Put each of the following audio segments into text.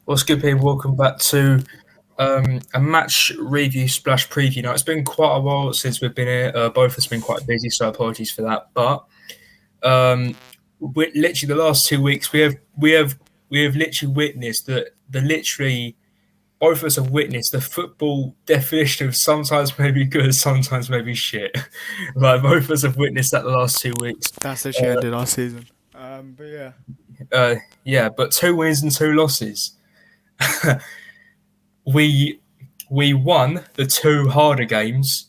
What's good, people? Welcome back to a match review slash preview. Now, it's been quite a while since we've been here. Both of us have been quite busy, so apologies for that. But literally the last 2 weeks, we have literally witnessed the literally both of us have witnessed the football definition of sometimes maybe good, sometimes maybe shit. Like both of us have witnessed that the last 2 weeks. That's actually ended our season. But yeah. Yeah, but 2 wins and 2 losses. we we won the two harder games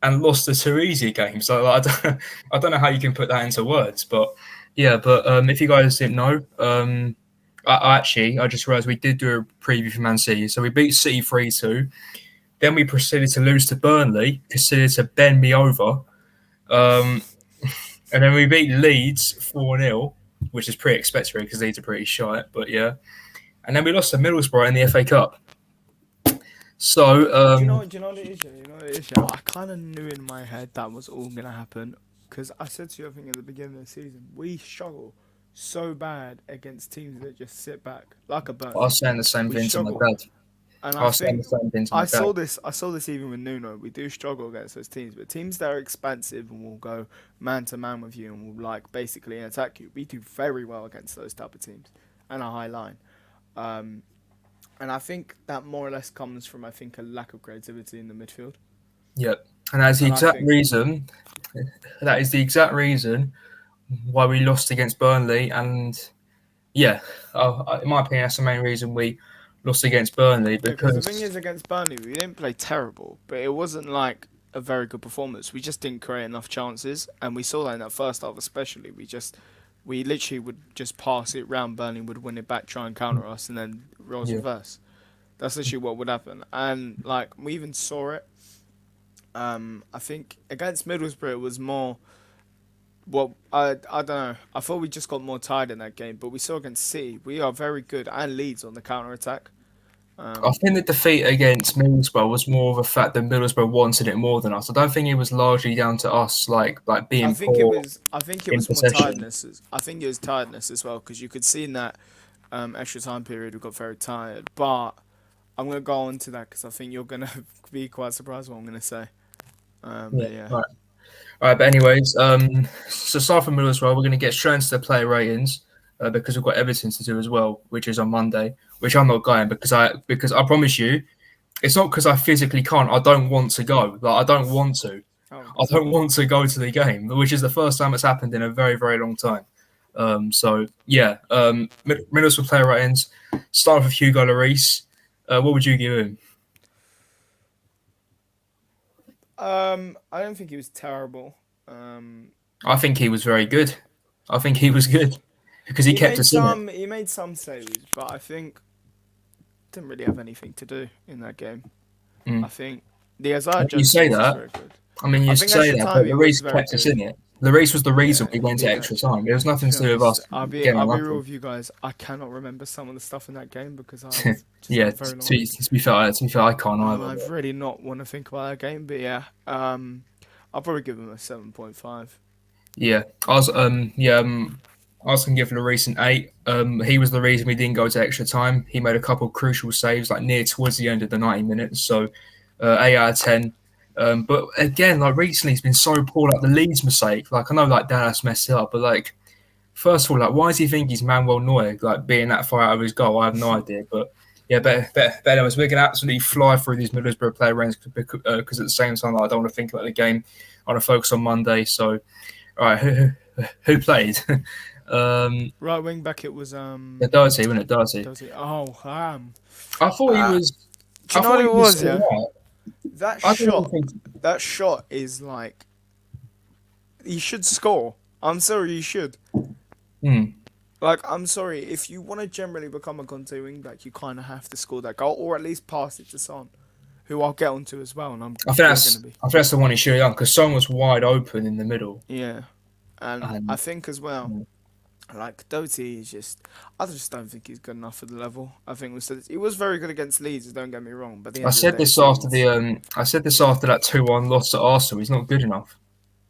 and lost the two easier games. So I don't know how you can put that into words, but yeah. But if you guys didn't know, I just realised we did do a preview for Man City. So we beat City 3-2. Then we proceeded to lose to Burnley, proceeded to bend me over, um, and then we beat Leeds 4-0, which is pretty expected because Leeds are pretty shy. But yeah, and then we lost to Middlesbrough in the FA Cup. So, Do you know what it is? You know what it is? Yeah? I kind of knew in my head that was all going to happen. Because I said to you, I think at the beginning of the season, we struggle so bad against teams that just sit back, like a I Burnley. was saying the same We thing to my struggle. dad. And I I was saying the think same thing to my dad. I saw this even with Nuno. We do struggle against those teams, but teams that are expansive and will go man to man with you and will like basically attack you. We do very well against those type of teams and a high line. Um, and I think that more or less comes from I think a lack of creativity in the midfield. Yep. And that's the And I exact think reason. That is the exact reason why we lost against Burnley. And yeah, in my opinion, that's the main reason we lost against Burnley yeah, because the thing because is against Burnley we didn't play terrible, but it wasn't like a very good performance. We just didn't create enough chances, and we saw that in that first half especially. We literally would just pass it round. Burnley would win it back, try and counter us, and then roles yeah, reverse. That's literally what would happen. And like we even saw it. I think against Middlesbrough it was more. Well, I don't know. I thought we just got more tired in that game, but we saw against City we are very good and Leeds on the counter attack. I Um, think the defeat against Middlesbrough was more of a fact that Middlesbrough wanted it more than us. I don't think it was largely down to us, like being poor I think it in was more possession. tiredness. I think it was tiredness as well because you could see in that extra time period we got very tired. But I'm gonna go on to that because I think you're gonna be quite surprised what I'm gonna say. Yeah, But yeah. right. All right, but anyways, so aside from Middlesbrough, we're going to get straight into the player ratings because we've got Everton to do as well, which is on Monday. Which I'm not going because I promise you, it's not because I physically can't. I don't want to go. Like I don't want to. Oh, I okay. don't want to go to the game, which is the first time it's happened in a very very long time. So yeah, Middlesbrough player ratings. Start with Hugo Lloris. What would you give him? I don't think he was terrible. Um, I think he was very good. I think he was good because he kept us in it. he made some saves, but I think didn't really have anything to do in that game. I Mm. think the Isaiah You Jones say finish was that. very good. I mean, I you think say extra that, time but he was Lloris very kept us good. in it. Lloris was the Yeah, reason we he went to did extra actually. time. It was nothing To to be do with honest, us getting I'll be real unlucky. with you guys. I cannot remember some of the stuff in that game because I've just had Yeah, a very long week. to be fair, I can't And either. I've But really not want to think about that game. But yeah, I'll probably give him a 7.5. yeah, I was gonna give Lloris an 8. He was the reason we didn't go to extra time. He made a couple of crucial saves, like near towards the end of the 90 minutes. So, 8 out of 10. But again, like recently, he's been so poor. Like the Leeds mistake. Like I know, like Dallas messed it up, but like first of all, like, why does he think he's Manuel Neuer, like being that far out of his goal? I have no idea, but yeah, better. Anyways, we're gonna absolutely fly through these Middlesbrough player ranks because at the same time, like, I don't want to think about the game. I want to focus on Monday. So, all right, who played? um, Right wing back, it was Doherty, wasn't it? Doherty. does it? Oh, I thought he uh, was. do I you know thought what he it was was? Yeah, all that right. I don't shot, even think. that shot is like he should score. I'm sorry, he should. Hmm. Like, I'm sorry, if you want to generally become a Conte wingback, you kind of have to score that goal, or at least pass it to Son, who I'll get onto as well, and I'm still going to be. I think that's the one he should have done because Son was wide open in the middle, Yeah. And I and think as well, like, Doty is just, I just don't think he's good enough for the level. I think we said he was very good against Leeds, don't get me wrong, but at the I end of the said day, this it's after Leeds. the I said this after that 2-1 loss to Arsenal. He's not good enough.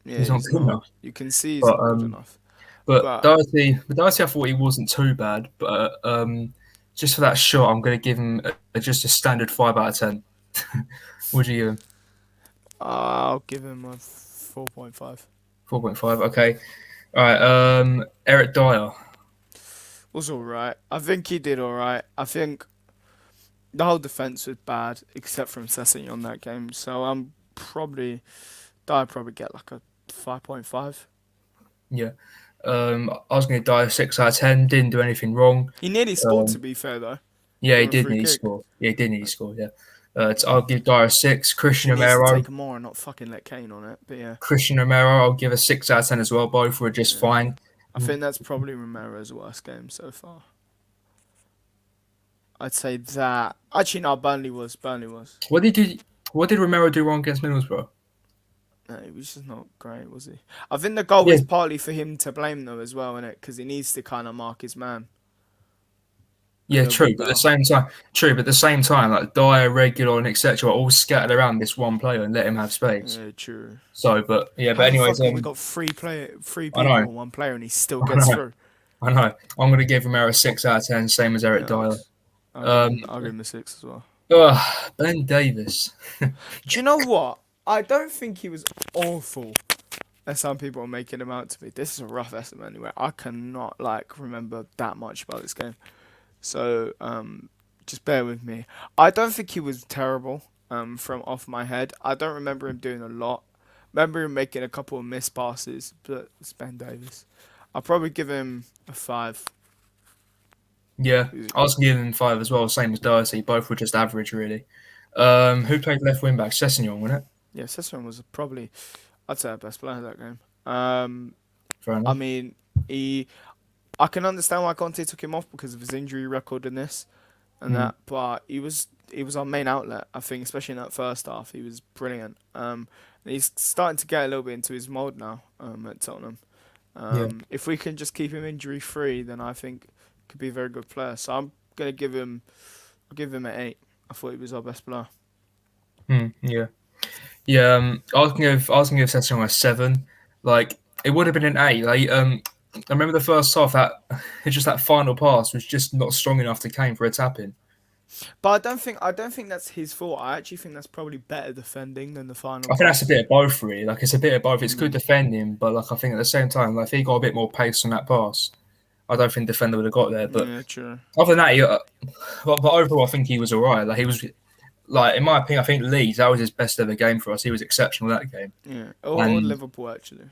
Yeah, He's not he's good not. enough. You can see he's But not good enough. but But Doherty, I thought he wasn't too bad. But just for that shot, I'm going to give him just a standard 5 out of 10. Would you give him? I'll give him a 4.5. 4.5. Okay. All right. Eric Dyer. Was all right. I think he did all right. I think the whole defense was bad, except from Sessegnon on that game. So I'm probably, I'd probably get like a 5.5. Yeah. I was going to die 6 out of 10. Didn't do anything wrong. He nearly scored, to Um, be fair though, yeah, he from a did free need to kick. score. Yeah, he did need to score. Yeah. I'll give Dyer a 6. He needs to take more and not fucking let Kane on it. But yeah, Christian Romero, I'll give a 6 out of 10 as well. Both were just yeah. fine. I think that's probably Romero's worst game so far. I'd say that. Actually, no, Burnley was. Burnley was. What did you? What did Romero do wrong against Middlesbrough? No, he was just not great, was he? I think the goal Yeah, is partly for him to blame though as well, innit? Because he needs to kind of mark his man a yeah, little bit true. But at the better. same time, like Dyer, Regular, and etc. are all scattered around this one player and let him have space. Yeah, true. So, but yeah, How but the anyways, fuck have we got three I people know, and one player and he still I gets know, through? I know. I'm gonna give Romero a 6 out of 10, same as Eric Yeah, Dyer. I'll Um, give him a six as well. Ben Davis. Do you know what? I don't think he was awful, as some people are making him out to be. This is a rough estimate anyway. I cannot like remember that much about this game, so just bear with me. I don't think he was terrible. From off my head, I don't remember him doing a lot. Remember him making a couple of missed passes, but it's Ben Davis. I'll probably give him a 5. Yeah, I was giving him 5 as well, same as Darcy. Both were just average, really. Who played left wing back? Sessegnon, wasn't it? Yeah, Sessegnon was probably, I'd say, our best player that game. Fair I enough. mean, I can understand why Conte took him off because of his injury record in this and Mm, that, but he was our main outlet. I think, especially in that first half, he was brilliant. And he's starting to get a little bit into his mold now. At Tottenham. yeah. If we can just keep him injury free, then I think he could be a very good player. So I'm gonna I'll give him an 8. I thought he was our best player. Yeah. Yeah, I was gonna give Sessegnon a 7. Like it would have been an 8. I remember the first half that it's just that final pass was just not strong enough to Kane for a tap in. But I don't think that's his fault. I actually think that's probably better defending than the final I think that's a pass. bit of both, really. Like it's a bit of both. It's good Mm, defending, but like I think at the same time, like if he got a bit more pace on that pass, I don't think defender would have got there. But yeah, true. other than that, but overall, I think he was alright. Like he was like in my opinion, I think Leeds that was his best ever game for us. He was exceptional that game. Yeah, or And Liverpool actually.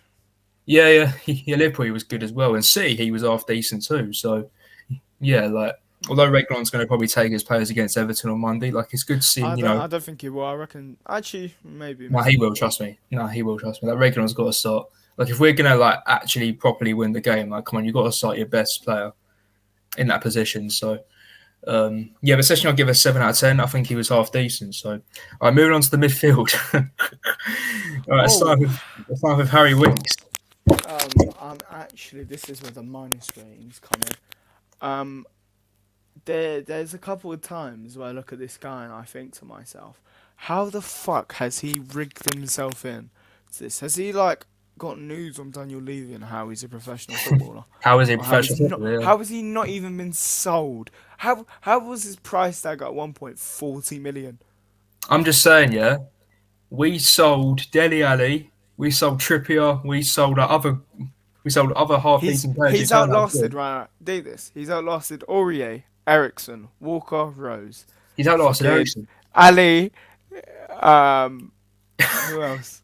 yeah, Liverpool he was good as well, and City he was half decent too. So yeah, like although Reguilon's going to probably take his players against Everton on Monday, like it's good seeing I don't think he will. I reckon actually maybe no, he maybe. will trust me. No, he will trust me. That Reguilon's got to start. Like if we're gonna like actually properly win the game, like come on, you've got to start your best player in that position. So yeah, but Session I'll give a 7 out of 10. I think he was half decent. So all right, moving on to the midfield. All right, Oh, start with Harry Winks. I'm actually this is where the minus ratings come in. Um, there's a couple of times where I look at this guy and I think to myself, how the fuck has he rigged himself in to this? Has he like got news on Daniel Levy and how he's a professional footballer? How is he Or how is professional he not? footballer? Yeah. How has he not even been sold? How was his price tag at 1.40 million? I'm just saying, yeah. We sold Deli Ali. We sold Trippier. We sold other half decent players who He's turned out outlasted good. right. Do this. He's outlasted Aurier, Ericsson, Walker, Rose, He's outlasted fucking Eriksen. Ali. Um, who else?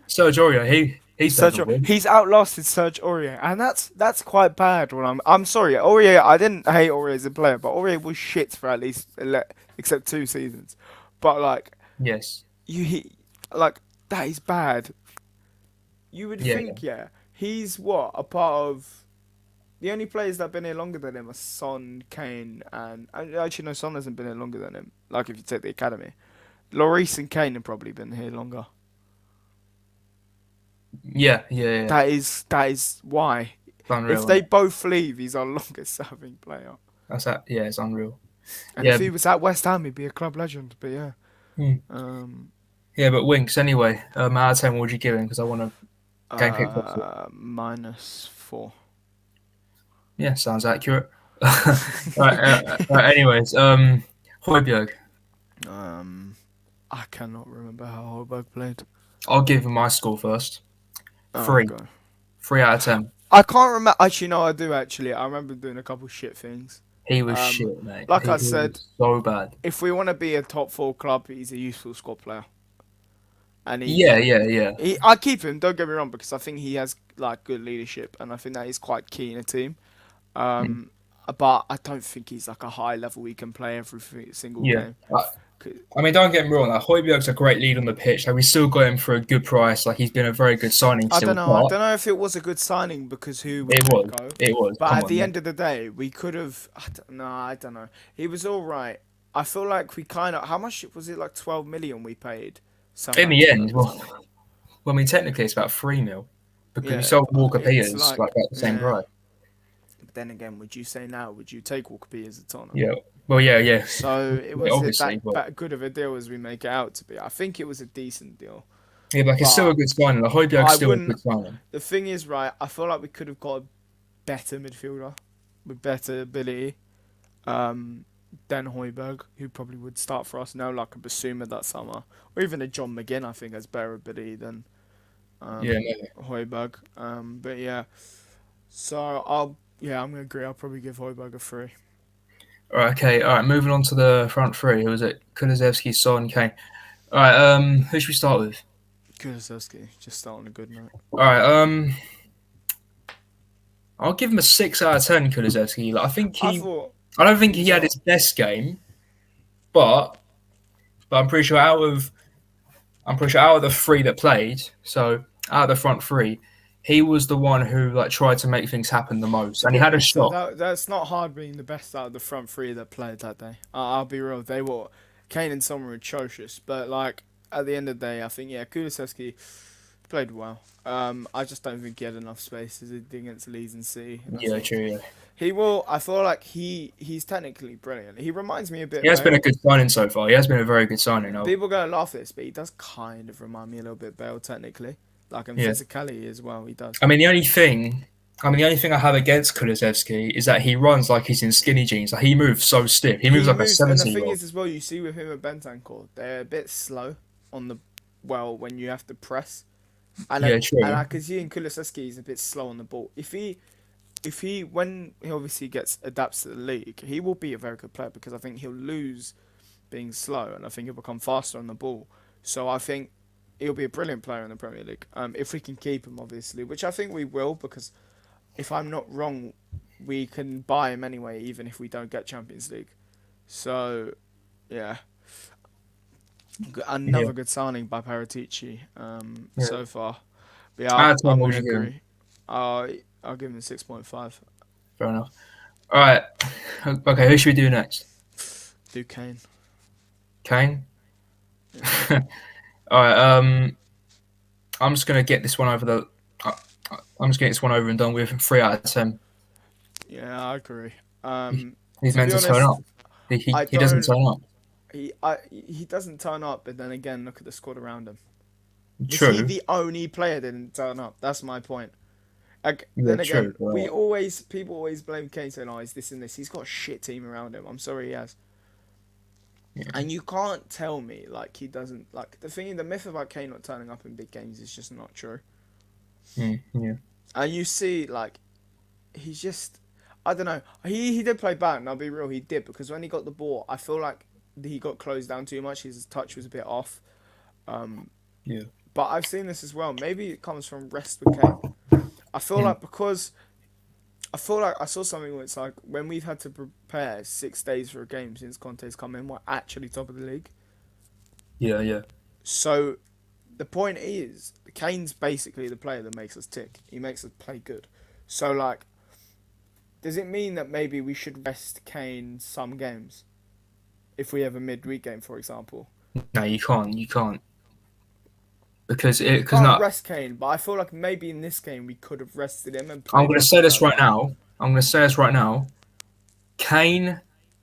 Serge Aurier, he's better Serge. than Winks. He's outlasted Serge Aurier, and that's quite bad. When I'm sorry, Aurier. I didn't hate Aurier as a player, but Aurier was shit for at least except 2 seasons. But like Yes. like that is bad. You would Yeah. think, yeah, he's what a part of. The only players that have been here longer than him are Son, Kane, and actually no, Son hasn't been here longer than him. Like if you take the academy, Lloris and Kane have probably been here longer. Yeah. That is why. It's unreal, If isn't they it? both leave, he's our longest serving player. That's that. Yeah, it's unreal. And if Yeah. he was at West Ham, he'd be a club legend. But yeah, Hmm. um, Yeah, but Winks anyway. Out of 10, what would you give him? Because I want to game pick profit. -4. Yeah, sounds accurate. Right, anyways, Højbjerg. um, I cannot remember how Holberg played. I'll give him my score first. Oh, Three. go. 3 out of 10. I can't remember. Actually, no, I do actually. I remember doing a couple shit things. He was Um, shit, mate. like I He said, was so bad. if we want to be a top four club, he's a useful squad player, and Yeah, yeah, yeah. I keep him. Don't get me wrong, because I think he has like good leadership, and I think that is quite key in a team. Mm, Um, but I don't think he's like a high level he can play every single yeah. game. I mean, don't get me wrong. Like, Højbjerg's a great lead on the pitch. Like, we still got him for a good price. Like, he's been a very good signing I don't still. know. I But don't know if it was a good signing because who we it let was. go. It was. But Come at on, the mate. end of the day, we could have. No, I don't know. He was all right. I feel like we kind of. How much was it? Like 12 million we paid In the Southampton at end, the time. well, I mean, technically, it's about 3 mil because we Yeah, sold but Walker it's Peters like like at the same yeah. price. But then again, would you say now? Would you take Walker Peters at Tottenham? Yeah. Well, yeah, yeah. So it Yeah, was it obviously, but that good of a deal as we make it out to be. I think it was a decent deal, yeah, like it's still but a good signing. Like, Højbjerg's I still a wouldn't. good signing. The thing is, right? I feel like we could have got a better midfielder with better ability um, than Højbjerg, who probably would start for us now, like a Basuma that summer, or even a John McGinn. I think has better ability than Yeah, maybe. Højbjerg. But yeah, so I'm gonna agree. I'll probably give Højbjerg a three. All right, okay. All right, moving on to the front three. Who was it? Kulusevski, Son, Kane. All right. Who should we start with? Kulusevski, just start on a good note. All right. I'll give him a 6 out of 10. Kulusevski. Like, I think I he. thought I don't think he he was had up. his best game, but I'm pretty sure out of the three that played, so out of the front three, he was the one who like tried to make things happen the most, To and he be had a honest, so shot. that's not hard being the best out of the front three that played that day. I'll be real, they were Kane and Son were atrocious, but like at the end of the day, I think yeah, Kulusevski played well. I just don't think he had enough space as he did against Leeds and City. That's Yeah, all. true. Yeah, He will. I feel like he's technically brilliant. He reminds me a bit he of has been a Bale. good signing so far. He has been a very good signing. Yeah, people are gonna laugh at this, but he does kind of remind me a little bit of Bale technically, like in Yeah, physicality as well. He does. I mean the only thing I have against Kulusevski is that he runs like he's in skinny jeans. Like he moves so stiff. He moves He like a moves, and the 70 year thing old. is as well, you see with him at Bentancur, they're a bit slow on the when you have to press, Yeah, and true. I can see in Kulusevski he's a bit slow on the ball. If he when he obviously gets adapts to the league, he will be a very good player because I think he'll lose being slow, and I think he'll become faster on the ball. So I think he'll be a brilliant player in the Premier League. If we can keep him, obviously, which I think we will, because if I'm not wrong, we can buy him anyway, even if we don't get Champions League. So yeah, Yeah, another good signing by Paratici yeah. so far. But yeah, Out of 10, I'm what would gonna you give him? agree. I'll give him 6.5. Fair enough. All right. Okay, who should we do next? Duquesne. Kane. Yeah, All right. I'm just gonna get this one over the. I'm just getting this one over and done with. 3 out of 10. yeah, I agree. He's To meant be to turn honest, up. He, he, I he doesn't don't. turn up. He doesn't turn up, but then again, look at the squad around him. Was he True. the only player that didn't turn up? That's my point. Like, Yeah, then true. again, people always blame Kane saying, "Oh, he's this and this." He's got a shit team around him. I'm sorry, he has. Yeah. And you can't tell me like he doesn't like the myth about Kane not turning up in big games is just not true. Yeah. And you see, like, he's just, I don't know. He did play bad, and I'll be real, he did because when he got the ball, I feel like he got closed down too much. His touch was a bit off. Um, Yeah. but I've seen this as well. Maybe it comes from rest with Kane. I feel Mm. like because I feel like I saw something where it's like when we've had to prepare 6 days for a game since Conte's come in, we're actually top of the league. Yeah. Yeah. So the point is, Kane's basically the player that makes us tick. He makes us play good. So like, does it mean that maybe we should rest Kane some games if we have a midweek game, for example? No, you can't. You can't We because can't not. rest Kane, but I feel like maybe in this game we could have rested him and I'm played going to like a say this third right line. now. Kane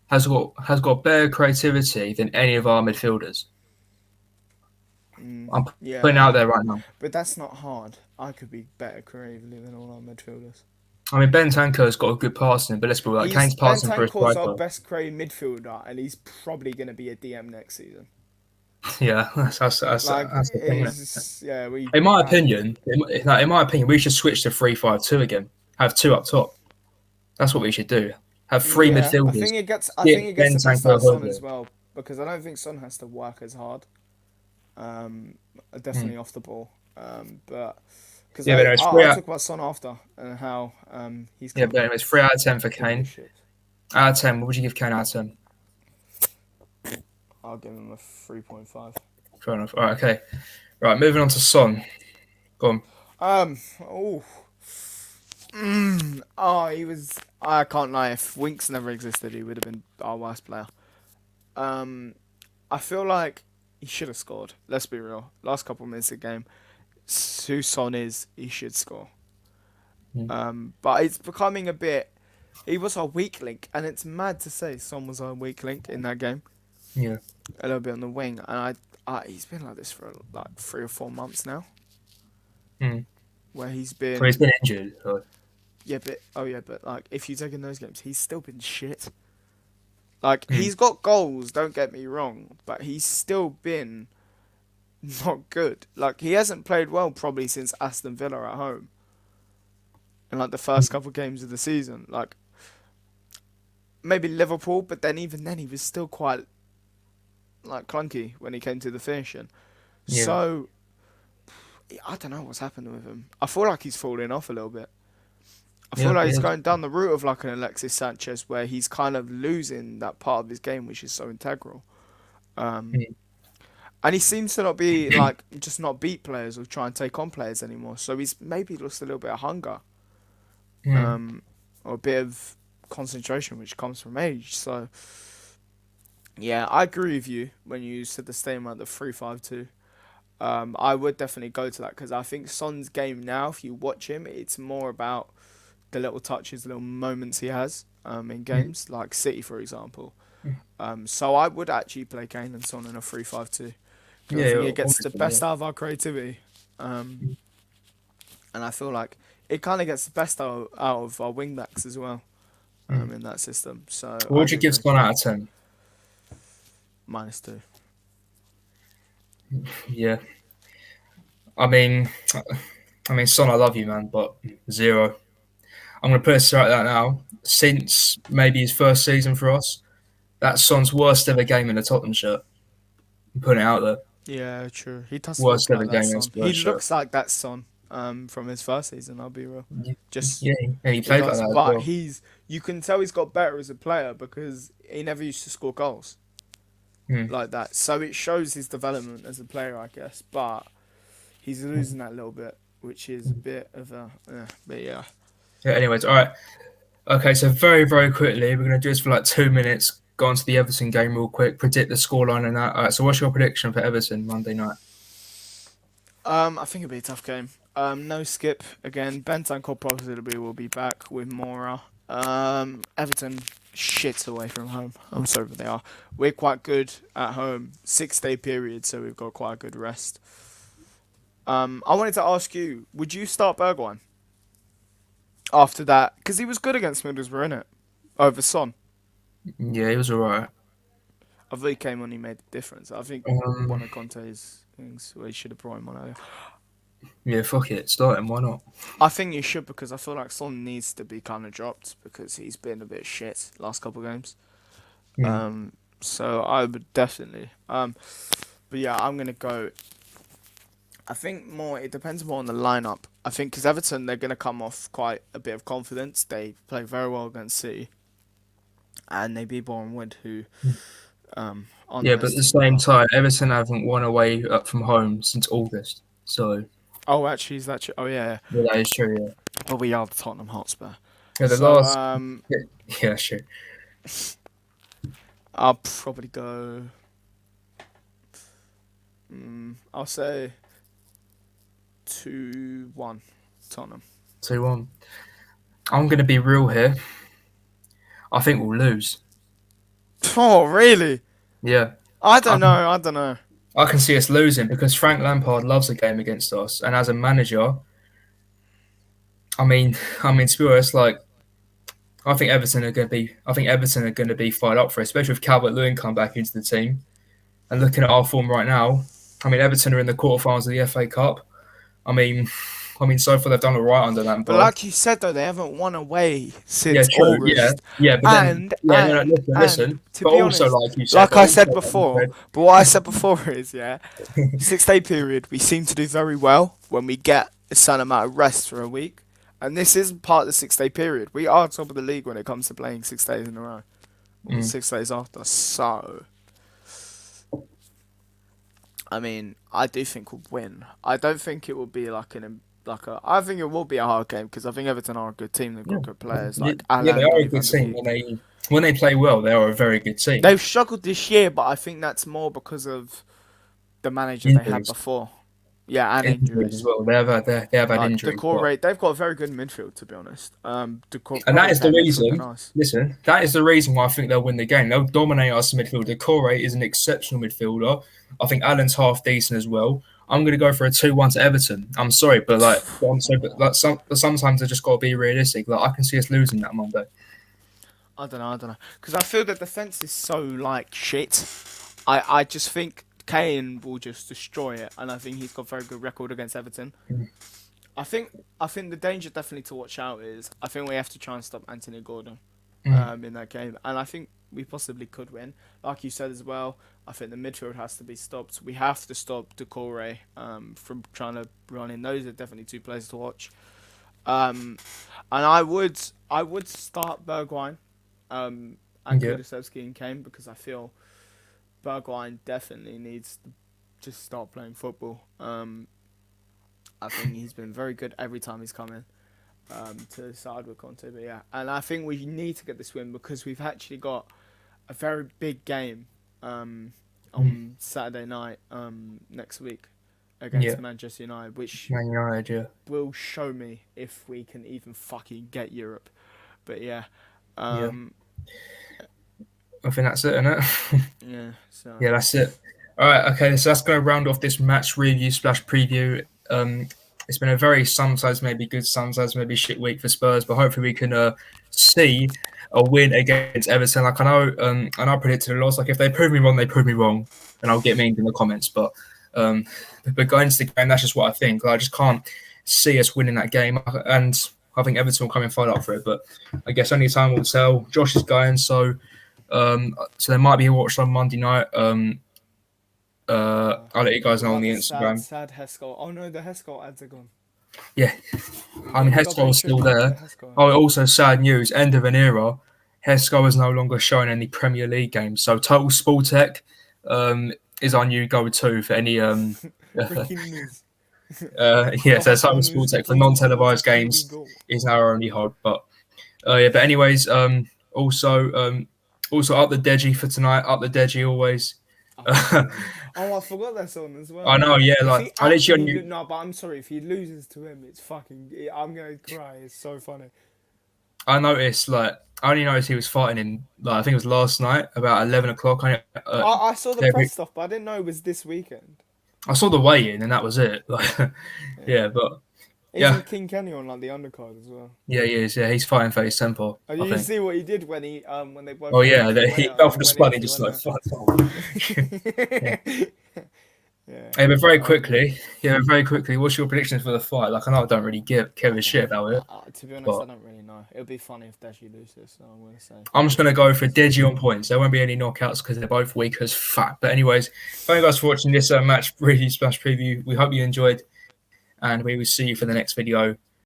has got better creativity than any of our midfielders. I'm putting it Yeah, out there right now. but that's not hard. I could be better creatively than all our midfielders. I mean, Ben Tanker's got a good passing, but let's be like He's Kane's passing for a Bentancur's our striker. best creative midfielder, and he's probably going to be a DM next season. Yeah, Like, that's the thing, isn't it? is yeah, we In my that opinion, in my opinion, we should switch to 3-5-2 again. Have two up top. That's what we should do. Have three yeah. midfielders. I think Skip it gets Ben the best Tanker out of Son Højbjerg. as well because I don't think Son has to work as hard. Um, Mm. Definitely off the ball. But because Yeah, but anyway, I'll talk about Son after and how he's yeah, come but back anyways, 3 out of 10 for from Kane. leadership. Out of 10, what would you give Kane out of 10? I'll give him a 3.5. Fair enough. All right, okay. Right, moving on to Son. Go on. Oh. Oh, he was. I can't lie. If Winks never existed, he would have been our worst player. Um, I feel like he should have scored. Let's be real. Last couple of minutes of the game, who Son is, he should score. Mm. But it's becoming a bit. He was our weak link, and it's mad to say Son was our weak link in that game. Yeah. A little bit on the wing, and he's been like this for like 3 or 4 months now, Mm. where he's Well, he's been. been injured. So. Yeah, but oh yeah, but like if you take in those games, he's still been shit. Like Mm. he's got goals, don't get me wrong, but he's still been not good. Like he hasn't played well probably since Aston Villa at home. In like the first couple of games of the season. Like maybe Liverpool, but then even then he was still quite like clunky when he came to the finishing. Yeah. So I don't know what's happened with him. I feel like he's falling off a little bit. I feel Yeah, like he he's is. going down the route of like an Alexis Sanchez, where he's kind of losing that part of his game, which is so integral. Um, Mm. and he seems to not be like just not beat players or try and take on players anymore. So he's maybe lost a little bit of hunger, Mm. or a bit of concentration, which comes from age. So yeah, I agree with you when you said the statement the 3-5-2. I would definitely go to that because I think Son's game now, if you watch him, it's more about the little touches, the little moments he has in Mm. games, like City, for example. Mm. So I would actually play Kane and Son in a 3-5-2 because I Yeah, think it gets the obviously, yeah. best out of our creativity. Um, Mm. and I feel like it kind of gets the best out of our wing backs as well Mm. in that system. So What I would you do give agree. Son out of 10? -2. Yeah. I mean, Son, I love you, man, but 0. I'm going to put it straight like that now. Since maybe his first season for us, that's Son's worst ever game in a Tottenham shirt. I'm putting it out there. Yeah, true. He does look Worst ever like that game in a Son. He Spurs shirt. looks like that Son from his first season, I'll be real. Just Yeah, and he he played like does, that as but well. he's you can tell he's got better as a player because he never used to score goals Mm. like that. So it shows his development as a player, I guess. But he's Mm. losing that little bit, which is a bit of a. But yeah, Yeah, anyways, all right. Okay, so very, very quickly, we're going to do this for like 2 minutes. Go on to the Everton game real quick, predict the scoreline and that. All right, so what's your prediction for Everton Monday night? I think it'll be a tough game. No skip again. Bentancur possibly will be back with Mora. Everton shits away from home. I'm sorry, but they are. We're quite good at home. 6-day period, so we've got quite a good rest. I wanted to ask you, would you start Bergwijn after that? Because he was good against Middlesbrough, innit? Over Son. Yeah, he was all right. I thought he came on, he made the difference. I think one Um, of Conte's things where he should have brought him on earlier. yeah, fuck it, start him. Why not? I think you should because I feel like Son needs to be kind of dropped because he's been a bit shit last couple of games. Mm. So I would definitely. But yeah, I'm gonna go. I think more. It depends more on the lineup. I think because Everton they're gonna come off quite a bit of confidence. They play very well against City, and they beat Bournemouth, who aren't Yeah, the but at best the team in the same world. time, Everton haven't won away up from home since August. So, Oh, actually, is that true? Oh yeah, yeah. yeah, that is true, yeah. But we are the Tottenham Hotspur. Yeah, the So last. Yeah, yeah, sure. I'll probably go. I'll say 2-1 Tottenham. 2-1. I'm going to be real here. I think we'll lose. Oh, really? Yeah. I don't I, know. I don't know. I can see us losing because Frank Lampard loves a game against us. And as a manager, I mean, to be honest, like I think Everton are going to be fired up for it, especially with Calvert-Lewin come back into the team. And looking at our form right now, I mean, Everton are in the quarterfinals of the FA Cup. I mean, so far they've done all right under But Lampard. like you said though, they haven't won away Yeah, since true. Yeah, August. yeah. But then, And yeah, no, no, and listen, and listen. to But be also, honest, like you said, like but I also, said like you before, but what I said before is, yeah, said, 6 day period we seem to do very well when we get a certain amount of rest for a week. And this is part of the 6 day period. We are top of the league when it comes to playing 6 days in a row. Or mm, 6 days after. So I mean, I do think we'll win. I don't think it will be like I think it will be a hard game because I think Everton are a good team. They've yeah, got good players yeah, like yeah, they Alan, are a Donny good van der team Beek. when they play well. They are a very good team. They've struggled this year, but I think that's more because of the manager they had Injuries, before. Yeah, and injuries as injuries. well. They have had Like injuries, but Decore, they've got a very good midfield to be honest. Decore and that probably is the playing midfield than reason. us. Listen, that is the reason why I think they'll win the game. They'll dominate us in midfield. Decore is an exceptional midfielder. I think Allen's half decent as well. I'm going to go for a 2-1 to Everton. I'm sorry, but but like sometimes I just got to be realistic. Like I can see us losing that Monday. I don't know, because I feel the defense is so like shit. I just think Kane will just destroy it, and I think he's got a very good record against Everton. Mm, I think I think the danger definitely to watch out is I think we have to try and stop Anthony Gordon mm, in that game, and I think we possibly could win. Like you said as well, I think the midfield has to be stopped. We have to stop Decore from trying to run in. Those are definitely two players to watch. Um, and I would start Bergwijn and yeah, Kulusevski and Kane because I feel Bergwijn definitely needs to just start playing football. I think he's been very good every time he's come in to the side with Conte. But yeah, and I think we need to get this win because we've actually got a very big game mm, on Saturday night next week yeah. against Manchester United, which Man United, yeah, will show me if we can even fucking get Europe. But yeah, yeah. um, I think that's it, isn't it? yeah. So Yeah, that's it. All right, okay, so that's going to round off this match review slash preview. It's been a very sometimes maybe good, sometimes maybe shit week for Spurs, but hopefully we can see a win against Everton. Like I know I predicted a loss. Like if they prove me wrong, they prove me wrong, and I'll get memed in the comments. Um, but going into the game, that's just what I think. I just can't see us winning that game, and I think Everton will come and fight up for it. But I guess only time will tell. Josh is going, so there might be a watch on Monday night. I'll let you guys what know on about the the sad, Instagram. sad Heskell? Oh no, the Heskell ads are gone. Yeah, We I got mean we got very Heskell is still tricky with the there. Heskell Oh, ads. also sad news: end of an era. Heskell is no longer showing any Premier League games. So Total Sportec is our new go-to for any Breaking news. yeah. So Total Breaking news. Sportec for Total non-televised Sportec. Here we games go. is now our only hope. But yeah. But anyways, also up the Deji for tonight. Up the Deji always. Up the Deji. Oh, I forgot that song as I well. know, yeah. If Like he I literally actually only, no, but I'm sorry. If he loses to him, it's fucking. I'm gonna cry. It's so funny. I noticed like I only noticed he was fighting him. Like I think it was last night about 11 o'clock. I saw the Every, press stuff, but I didn't know it was this weekend. I saw the weigh in and that was it. Like, Yeah. yeah, but yeah, Isn't King Kenny on like the undercard as well? yeah, he is. Yeah, he's fighting for his tempo. And I you think. see what he did when they Oh both went yeah, into the he weigh-out fell and for he the went spot. in, He he just went like out. fuck. Yeah. Yeah. Hey, but Um. very quickly. What's your predictions for the fight? Like I know I don't really care I a don't shit know. about it, To be honest, I but don't really know. It would be funny if Deji loses. So I'm gonna say I'm just gonna go for loses. Deji on points. There won't be any knockouts because they're both weak as fuck. But anyways, thank you guys for watching this match really splash preview. We hope you enjoyed, and we will see you for the next video.